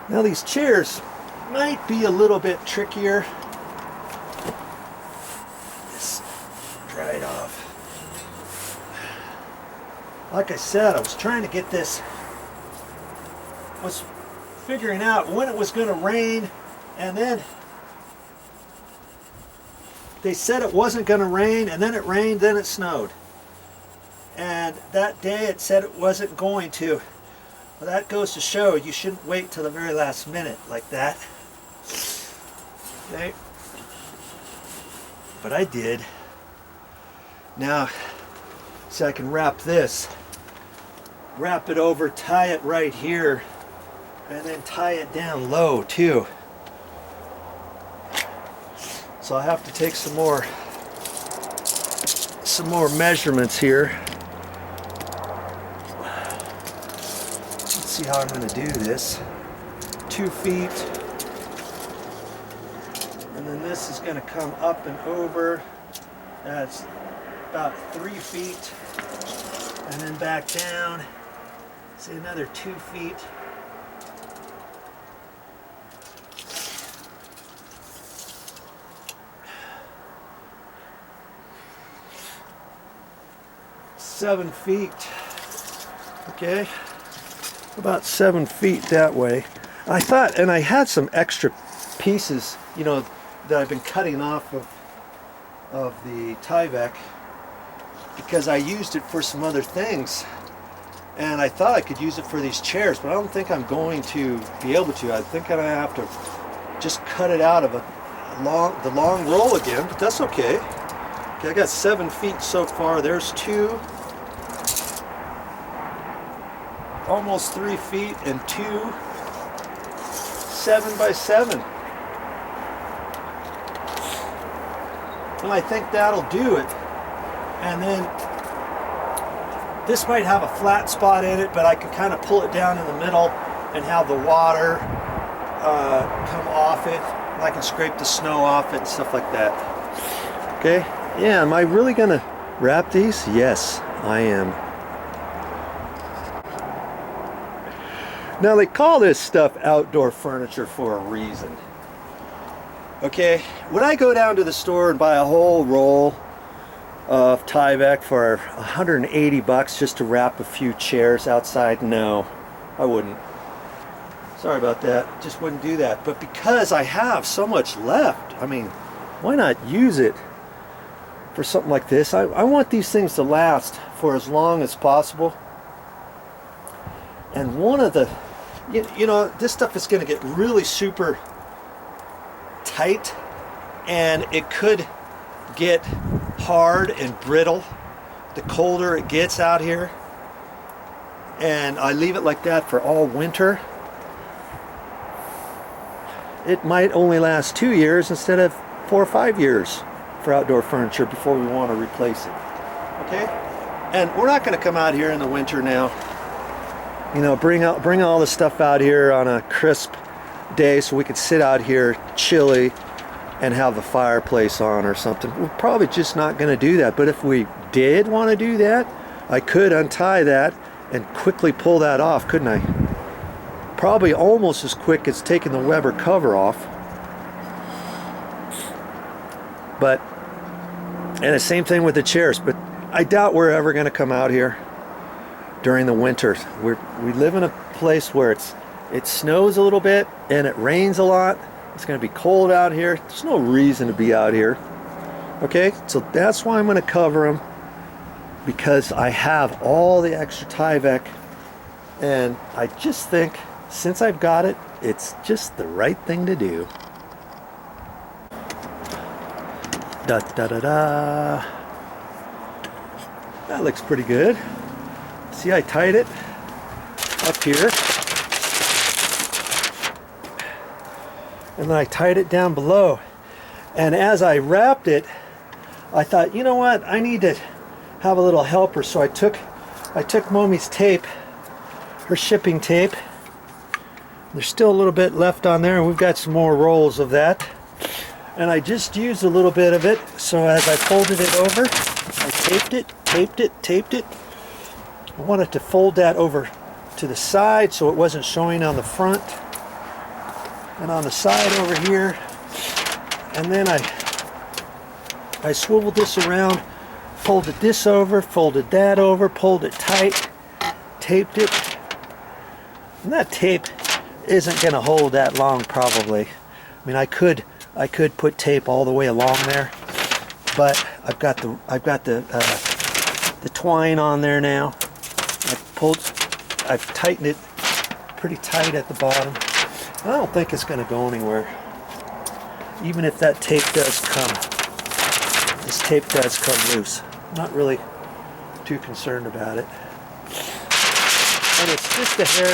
Now these chairs might be a little bit trickier. Just dry it off. Like I said, I was trying to get this, was figuring out when it was going to rain, and then they said it wasn't going to rain, and then it rained, then it snowed. And that day it said it wasn't going to. Well, that goes to show you shouldn't wait till the very last minute like that. Okay. But I did. Now, so I can wrap this. Wrap it over, tie it right here, and then tie it down low too. So I have to take some more measurements here. Let's see how I'm going to do this. 2 feet, and then this is going to come up and over. That's about 3 feet, and then back down. Say another 2 feet. Seven feet. Okay, about 7 feet that way. I thought, and I had some extra pieces, you know, that I've been cutting off of the Tyvek because I used it for some other things, and I thought I could use it for these chairs, but I don't think I'm going to be able to. I think I'm gonna have to just cut it out of the long roll again, but that's okay. Okay, I got 7 feet so far. There's 2. Almost 3 feet, and 2 7 by 7. And I think that'll do it. And then this might have a flat spot in it, but I can kind of pull it down in the middle and have the water come off it. And I can scrape the snow off it and stuff like that. Okay, yeah, am I really gonna wrap these? Yes, I am. Now they call this stuff outdoor furniture for a reason. Okay, when I go down to the store and buy a whole roll of Tyvek for 180 bucks just to wrap a few chairs outside, no, I wouldn't. Sorry about that, just wouldn't do that. But because I have so much left, I mean, why not use it for something like this? I want these things to last for as long as possible. And one of the, you know, this stuff is going to get really super tight, and it could get hard and brittle the colder it gets out here. And I leave it like that for all winter. It might only last 2 years instead of 4 or 5 years for outdoor furniture before we want to replace it. Okay? And we're not going to come out here in the winter now. You know, bring all the stuff out here on a crisp day so we could sit out here chilly and have the fireplace on or something. We're probably just not going to do that. But if we did want to do that, I could untie that and quickly pull that off, couldn't I? Probably almost as quick as taking the Weber cover off. But, and the same thing with the chairs, but I doubt we're ever going to come out here during the winter. We live in a place where it snows a little bit and it rains a lot. It's going to be cold out here. There's no reason to be out here. Okay, so that's why I'm going to cover them, because I have all the extra Tyvek, and I just think since I've got it, it's just the right thing to do. Da da da da. That looks pretty good. See, I tied it up here, and then I tied it down below. And as I wrapped it, I thought, you know what, I need to have a little helper. So I took Mommy's tape, her shipping tape. There's still a little bit left on there, and we've got some more rolls of that. And I just used a little bit of it. So as I folded it over, I taped it. I wanted to fold that over to the side so it wasn't showing on the front. and on the side over here, and then I swiveled this around, folded this over, folded that over, pulled it tight, taped it. And that tape isn't going to hold that long probably. I mean, I could put tape all the way along there, but I've got the twine on there now. I've tightened it pretty tight at the bottom. I don't think it's going to go anywhere. Even if that tape does come, this tape does come loose. I'm not really too concerned about it. And it's just a hair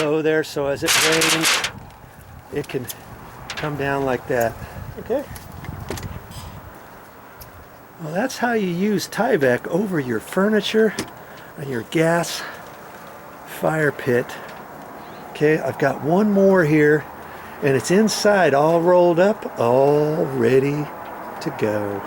low there, so as it rains, it can come down like that. Okay? Well, that's how you use Tyvek over your furniture and your gas fire pit. Okay, I've got one more here, and it's inside all rolled up, all ready to go.